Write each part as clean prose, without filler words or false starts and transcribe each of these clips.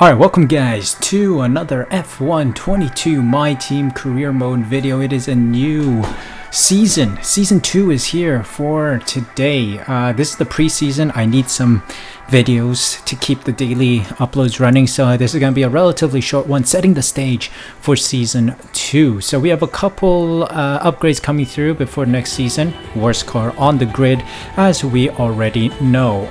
Alright, welcome guys to another F1 22 My Team Career Mode video. It is a new season. Season 2 is here for today. This is the preseason. I need some videos to keep the daily uploads running, so this is going to be a relatively short one, setting the stage for season 2. So we have a couple upgrades coming through before next season. Worst car on the grid, as we already know.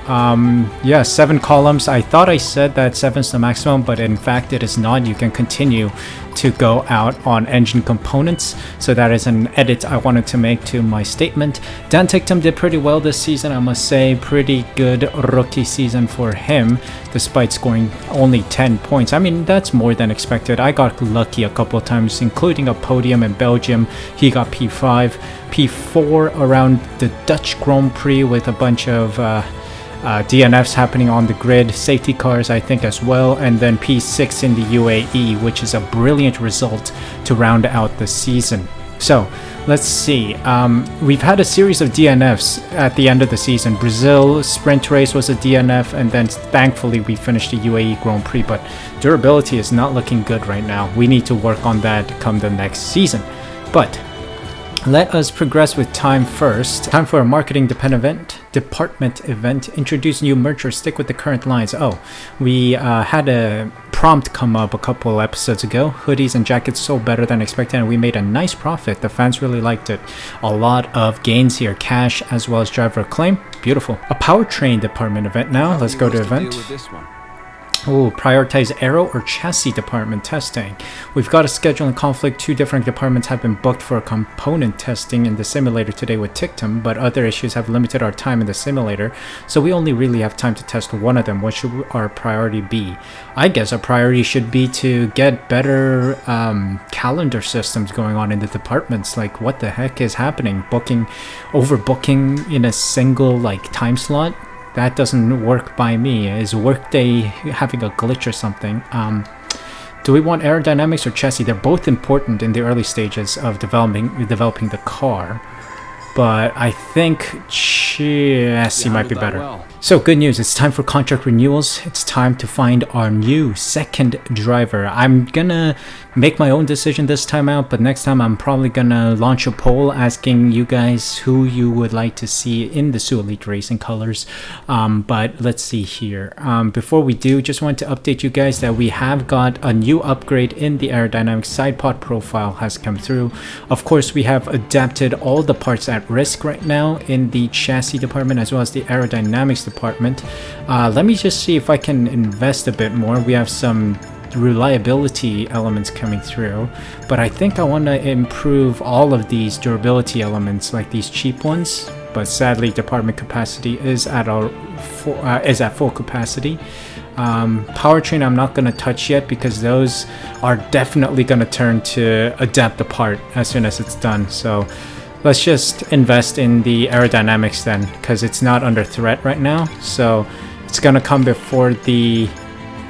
Yeah, 7 columns. I thought I said that 7 is the maximum, but in fact it is not. You can continue to go out on engine components, so that is an edit I wanted to make to my statement. Dan Ticktum did pretty well this season, I must say. Pretty good rookie season for him, despite scoring only 10 points. I mean, that's more than expected. I got lucky a couple of times, including a podium in Belgium. He got P5, P4 around the Dutch Grand Prix with a bunch of DNFs happening on the grid, safety cars I think as well, and then P6 in the UAE, which is a brilliant result to round out the season. So let's see, we've had a series of DNFs at the end of the season. Brazil sprint race was a DNF, and then thankfully we finished the UAE Grand Prix, but durability is not looking good right now. We need to work on that come the next season. But let us progress with time first. Time for a marketing department event. Introduce new merch or stick with the current lines. Oh, we had a prompt come up a couple episodes ago. Hoodies and jackets sold better than expected, and we made a nice profit. The fans really liked it. A lot of gains here, cash as well as driver acclaim. Beautiful. A powertrain department event now. Let's go to event. Oh, prioritize aero or chassis department testing. We've got a scheduling conflict. 2 different departments have been booked for component testing in the simulator today with Ticktum, but other issues have limited our time in the simulator, so we only really have time to test one of them. What should our priority be? I guess our priority should be to get better calendar systems going on in the departments. Like, what the heck is happening? Overbooking in a single time slot? That doesn't work by me. Is Workday having a glitch or something? Do we want aerodynamics or chassis? They're both important in the early stages of developing the car, but I think chassis might be better. Well. So good news, it's time for contract renewals. It's time to find our new second driver. I'm gonna make my own decision this time out, but next time I'm probably gonna launch a poll asking you guys who you would like to see in the Suh Elite Racing colors. But let's see here. Before we do, just want to update you guys that we have got a new upgrade in the aerodynamic. Side pod profile has come through. Of course, we have adapted all the parts at risk right now in the chassis department as well as the aerodynamics department. Let me just see if I can invest a bit more. We have some reliability elements coming through, but I think I want to improve all of these durability elements, like these cheap ones. But sadly, department capacity is at full capacity. Powertrain I'm not going to touch yet, because those are definitely going to turn to adapt the part as soon as it's done. So let's just invest in the aerodynamics then, because it's not under threat right now. So it's going to come before the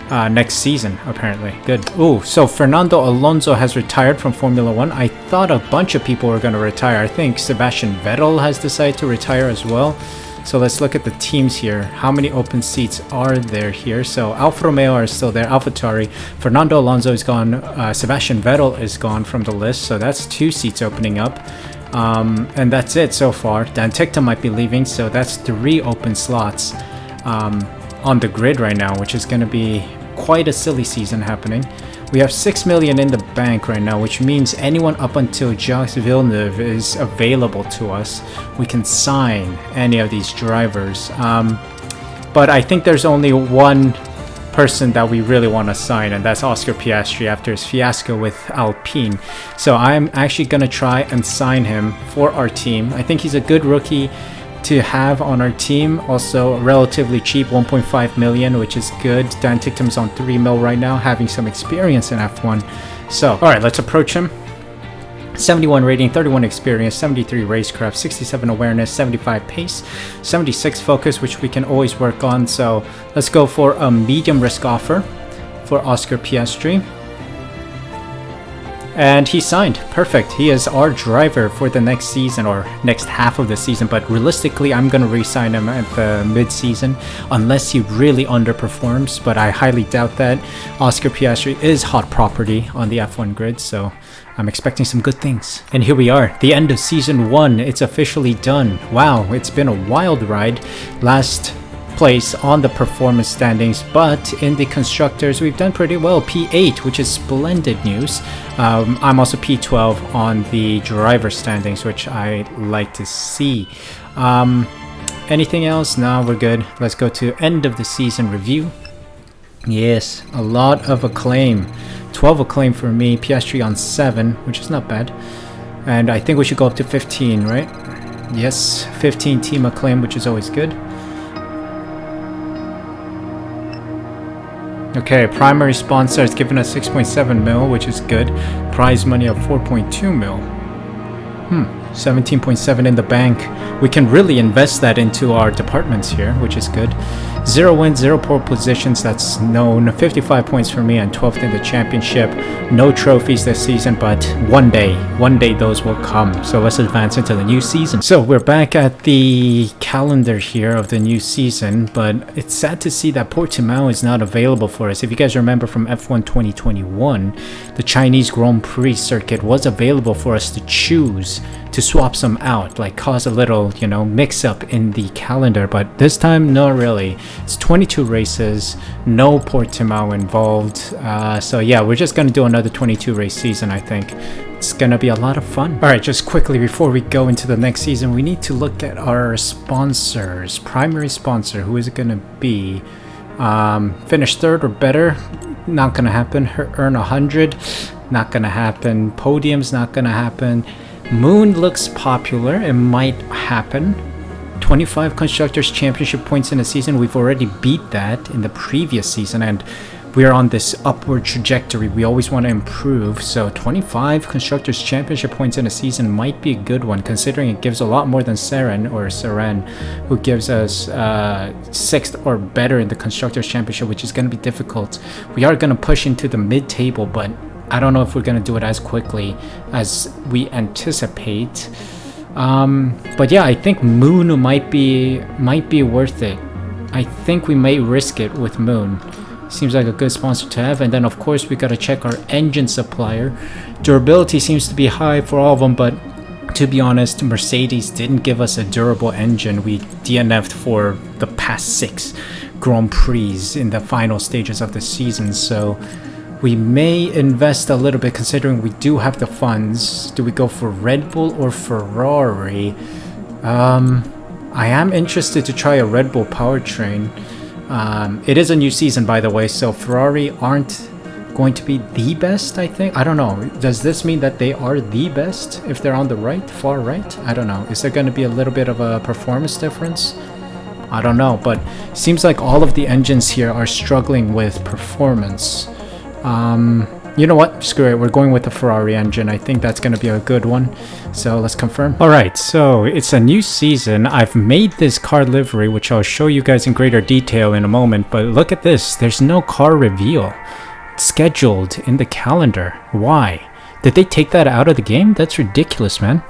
next season, apparently. Good. Oh, so Fernando Alonso has retired from Formula 1. I thought a bunch of people were going to retire. I think Sebastian Vettel has decided to retire as well. So let's look at the teams here. How many open seats are there here? So Alfa Romeo are still there. AlphaTauri. Fernando Alonso is gone. Sebastian Vettel is gone from the list. So that's 2 seats opening up. And that's it so far. Dan Ticktum might be leaving, so that's 3 open slots on the grid right now, which is going to be quite a silly season happening. We have 6 million in the bank right now, which means anyone up until Jacques Villeneuve is available to us. We can sign any of these drivers, but I think there's only one person that we really want to sign, and that's Oscar Piastri after his fiasco with Alpine. So I'm actually going to try and sign him for our team. I think he's a good rookie to have on our team. Also relatively cheap, 1.5 million, which is good. Dan Ticktum's on 3 mil right now, having some experience in F1. So all right, let's approach him. 71 rating, 31 experience, 73 racecraft, 67 awareness, 75 pace, 76 focus, which we can always work on. So let's go for a medium risk offer for Oscar Piastri. And he signed. Perfect. He is our driver for the next season, or next half of the season. But realistically, I'm going to re-sign him at the mid-season unless he really underperforms. But I highly doubt that. Oscar Piastri is hot property on the F1 grid, so I'm expecting some good things. And here we are, the end of season 1. It's officially done. Wow, it's been a wild ride. Last place on the performance standings, but in the constructors we've done pretty well. P8, which is splendid news. I'm also P12 on the driver standings, which I like to see. Anything else? No, we're good. Let's go to end of the season review. Yes, a lot of acclaim. 12 acclaim for me, Piastri on 7, which is not bad. And I think we should go up to 15, right? Yes, 15 team acclaim, which is always good. Okay, primary sponsor has given us 6.7 mil, which is good. Prize money of 4.2 mil. 17.7 in the bank. We can really invest that into our departments here, which is good. 0 wins, 0 pole positions, that's known. 55 points for me and 12th in the championship. No trophies this season, but one day those will come. So let's advance into the new season. So we're back at the calendar here of the new season, but it's sad to see that Portimao is not available for us. If you guys remember from F1 2021, the Chinese Grand Prix circuit was available for us to choose to swap some out, like cause a little, mix up in the calendar, but this time, not really. It's 22 races, no Portimao involved, so yeah, we're just gonna do another 22 race season. I think it's gonna be a lot of fun. All right, just quickly before we go into the next season, we need to look at our sponsors. Primary sponsor, who is it gonna be? Finish 3rd or better, not gonna happen. Earn 100, not gonna happen. Podium's not gonna happen. Moon looks popular, it might happen. 25 Constructors Championship points in a season, we've already beat that in the previous season, and we're on this upward trajectory. We always want to improve, so 25 Constructors Championship points in a season might be a good one, considering it gives a lot more than Seren, who gives us 6th or better in the Constructors Championship, which is going to be difficult. We are going to push into the mid-table, but I don't know if we're going to do it as quickly as we anticipate. But yeah, I think Moon might be worth it. I think we may risk it with Moon. Seems like a good sponsor to have. And then of course we got to check our engine supplier. Durability seems to be high for all of them, but to be honest, Mercedes didn't give us a durable engine. We DNF'd for the past 6 Grand Prix in the final stages of the season, so we may invest a little bit considering we do have the funds. Do we go for Red Bull or Ferrari? I am interested to try a Red Bull powertrain. It is a new season, by the way, so Ferrari aren't going to be the best, I think. I don't know. Does this mean that they are the best if they're on the right, far right? I don't know. Is there going to be a little bit of a performance difference? I don't know, but it seems like all of the engines here are struggling with performance. You know what? Screw it. We're going with the Ferrari engine. I think that's going to be a good one. So let's confirm. All right. So it's a new season. I've made this car livery, which I'll show you guys in greater detail in a moment. But look at this. There's no car reveal scheduled in the calendar. Why? Did they take that out of the game? That's ridiculous, man.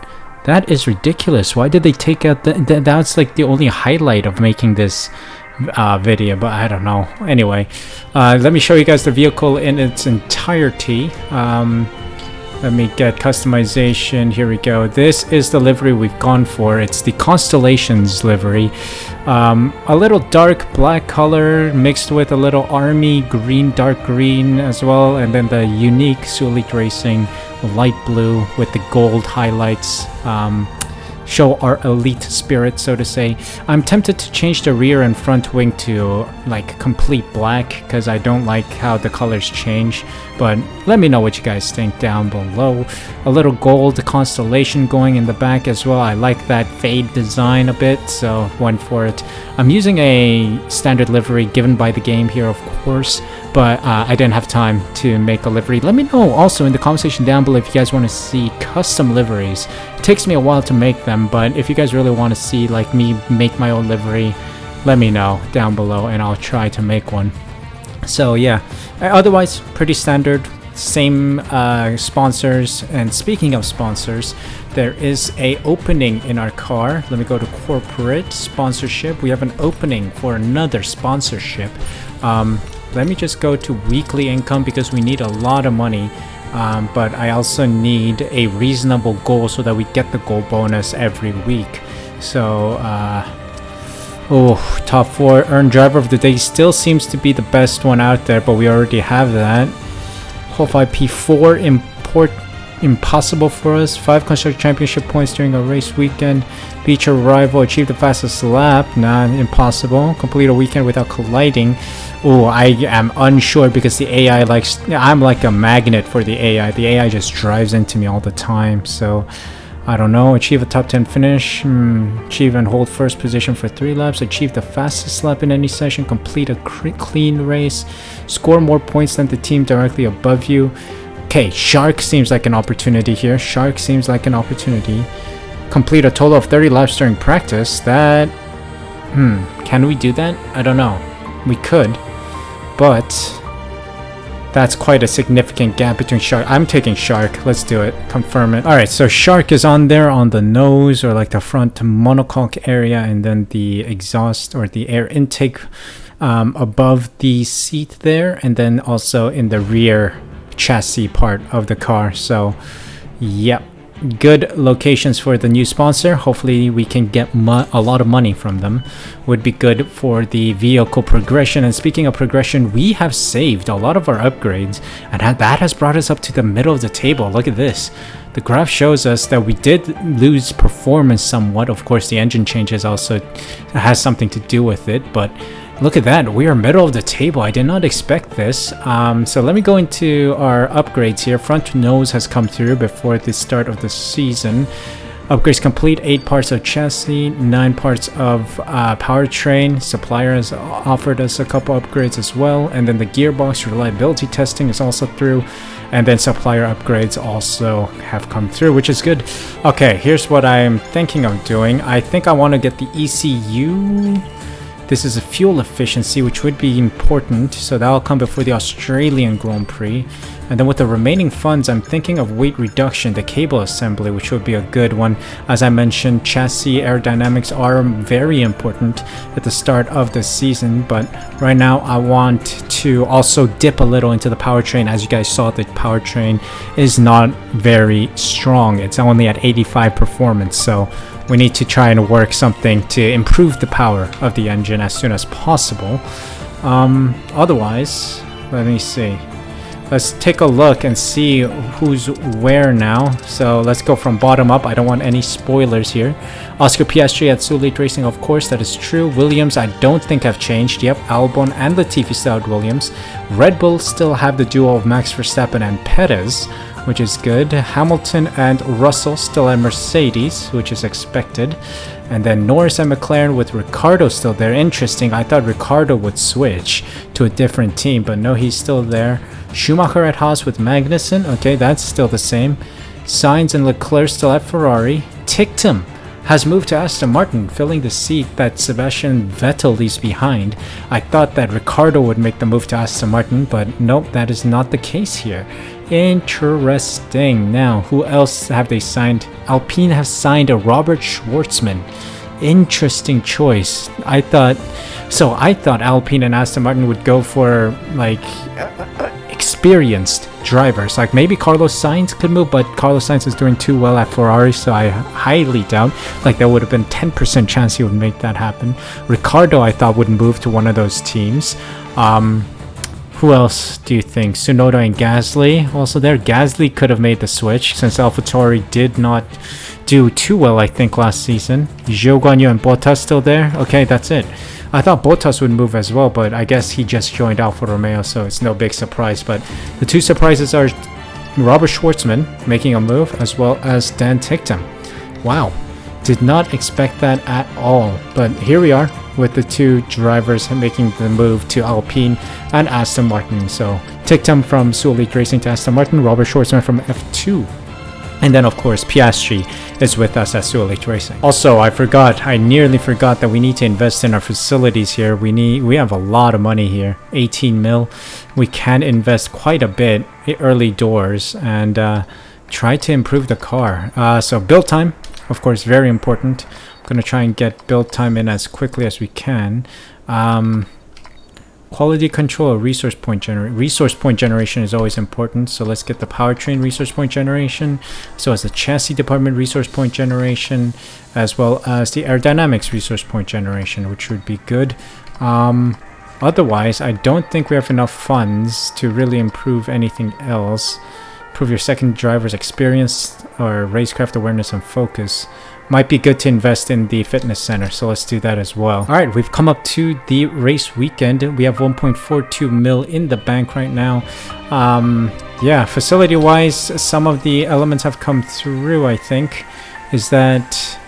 That is ridiculous. Why did they take out that's like the only highlight of making this video, but I don't know. Anyway, let me show you guys the vehicle in its entirety. Let me get customization. Here we go. This is the livery we've gone for. It's the Constellations livery. A little dark black color mixed with a little army green, dark green as well, and then the unique Suh Racing light blue with the gold highlights. Show our elite spirit, so to say. I'm tempted to change the rear and front wing to like complete black because I don't like how the colors change, but let me know what you guys think down below. A little gold constellation going in the back as well. I like that fade design a bit, so went for it. I'm using a standard livery given by the game here, of course, but I didn't have time to make a livery. Let me know also in the comment section down below if you guys want to see custom liveries. It takes me a while to make them, but if you guys really want to see like me make my own livery, let me know down below and I'll try to make one. So yeah, otherwise pretty standard. same sponsors. And speaking of sponsors, there is a opening in our car. Let me go to corporate sponsorship. We have an opening for another sponsorship. Let me just go to weekly income because we need a lot of money. But I also need a reasonable goal so that we get the goal bonus every week. So, top 4 earned driver of the day still seems to be the best one out there, but we already have that. Whole 5 P4 impossible for us. 5 constructor championship points during a race weekend. Beat your rival, achieve the fastest lap. Nah, impossible. Complete a weekend without colliding. I am unsure because the AI I'm like a magnet for the AI. The AI just drives into me all the time. So I don't know. Achieve a top 10 finish. Achieve and hold first position for 3 laps. Achieve the fastest lap in any session. Complete a clean race. Score more points than the team directly above you. Okay, Shark seems like an opportunity here. Shark seems like an opportunity. Complete a total of 30 laps during practice. That... can we do that? I don't know. We could. But... that's quite a significant gap between Shark. I'm taking Shark. Let's do it. Confirm it. Alright, so Shark is on there on the nose or like the front monocoque area, and then the exhaust or the air intake above the seat there, and then also in the rear chassis part of the car. So, yep. Good locations for the new sponsor. Hopefully we can get a lot of money from them. Would be good for the vehicle progression. And speaking of progression, we have saved a lot of our upgrades, and that has brought us up to the middle of the table. Look at this. The graph shows us that we did lose performance somewhat. Of course, the engine changes also has something to do with it, but look at that. We are middle of the table. I did not expect this. So let me go into our upgrades here. Front nose has come through before the start of the season. Upgrades complete. 8 parts of chassis, 9 parts of powertrain. Supplier has offered us a couple upgrades as well. And then the gearbox reliability testing is also through. And then supplier upgrades also have come through, which is good. Okay, here's what I'm thinking of doing. I think I want to get the ECU. This is a fuel efficiency, which would be important, so that'll come before the Australian Grand Prix. And then with the remaining funds, I'm thinking of weight reduction, the cable assembly, which would be a good one. As I mentioned, chassis aerodynamics are very important at the start of the season, but right now I want to also dip a little into the powertrain. As you guys saw, the powertrain is not very strong. It's only at 85 performance, so we need to try and work something to improve the power of the engine as soon as possible. Otherwise, let me see. Let's take a look and see who's where now. So let's go from bottom up. I don't want any spoilers here. Oscar Piastri at Suh Racing, of course, that is true. Williams, I don't think have changed. Yep, Albon and Latifi still at Williams. Red Bull still have the duo of Max Verstappen and Perez, which is good. Hamilton and Russell still at Mercedes, which is expected. And then Norris and McLaren with Ricciardo still there. Interesting. I thought Ricciardo would switch to a different team, but no, he's still there. Schumacher at Haas with Magnussen. Okay, that's still the same. Sainz and Leclerc still at Ferrari. Ticktum has moved to Aston Martin, filling the seat that Sebastian Vettel leaves behind. I thought that Ricciardo would make the move to Aston Martin, but nope, that is not the case here. Interesting. Now, who else have they signed? Alpine have signed a Robert Schwartzman. Interesting choice. I thought Alpine and Aston Martin would go for like experienced drivers. Like maybe Carlos Sainz could move, but Carlos Sainz is doing too well at Ferrari, so I highly doubt. Like there would have been 10% chance he would make that happen. Ricciardo, I thought, would move to one of those teams. Who else do you think? Tsunoda and Gasly also there. Gasly could have made the switch since AlphaTauri did not do too well, I think, last season. Zhou Guanyu and Bottas still there. Okay, that's it. I thought Bottas would move as well, but I guess he just joined Alfa Romeo, so it's no big surprise. But the two surprises are Robert Schwartzman making a move, as well as Dan Ticktum. Wow, did not expect that at all. But here we are with the two drivers making the move to Alpine and Aston Martin. So Ticktum from Suh Racing to Aston Martin, Robert Schwartzman from F2. And then, of course, Piastri is with us at Suhonyt Racing. Also, I nearly forgot that we need to invest in our facilities here. We have a lot of money here, 18 mil. We can invest quite a bit early doors and try to improve the car. So build time, of course, very important. I'm going to try and get build time in as quickly as we can. Quality control, resource point generation is always important. So let's get the powertrain resource point generation, so as the chassis department resource point generation, as well as the aerodynamics resource point generation, which would be good. Otherwise, I don't think we have enough funds to really improve anything else. Improve your second driver's experience or racecraft awareness and focus. Might be good to invest in the fitness center, so let's do that as well. All right, we've come up to the race weekend. We have 1.42 mil in the bank right now. Yeah, facility wise, some of the elements have come through, I think. Is that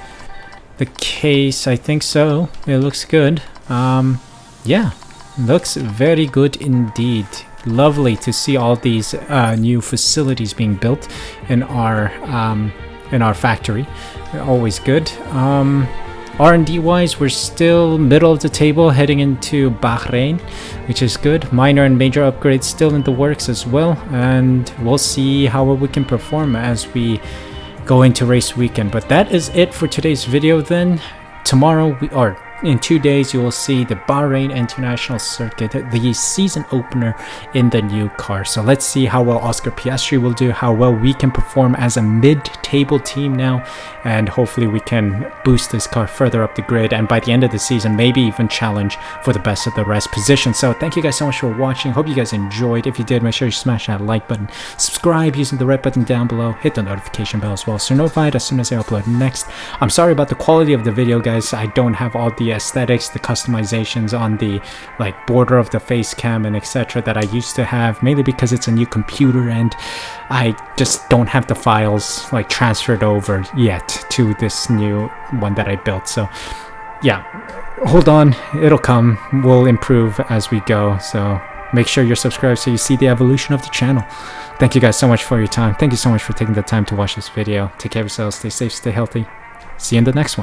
the case? I think so. It looks good. Yeah, looks very good indeed. Lovely to see all these new facilities being built in our factory. Always good. R&D wise, we're still middle of the table heading into Bahrain, which is good. Minor and major upgrades still in the works as well, and we'll see how well we can perform as we go into race weekend. But that is it for today's video then. Tomorrow in 2 days, you will see the Bahrain International Circuit, the season opener in the new car. So let's see how well Oscar Piastri will do, how well we can perform as a mid-table team now, and hopefully we can boost this car further up the grid, and by the end of the season, maybe even challenge for the best of the rest position. So thank you guys so much for watching. Hope you guys enjoyed. If you did, make sure you smash that like button, subscribe using the red button down below, hit the notification bell as well so you're notified as soon as I upload next. I'm sorry about the quality of the video, guys. I don't have all the aesthetics, the customizations on the border of the face cam and etc. that I used to have, mainly because it's a new computer and I just don't have the files transferred over yet to this new one that I built. So yeah, hold on, it'll come. We'll improve as we go, so make sure you're subscribed so you see the evolution of the channel. Thank you guys so much for your time. Thank you so much for taking the time to watch this video. Take care of yourselves, stay safe, stay healthy. See you in the next one.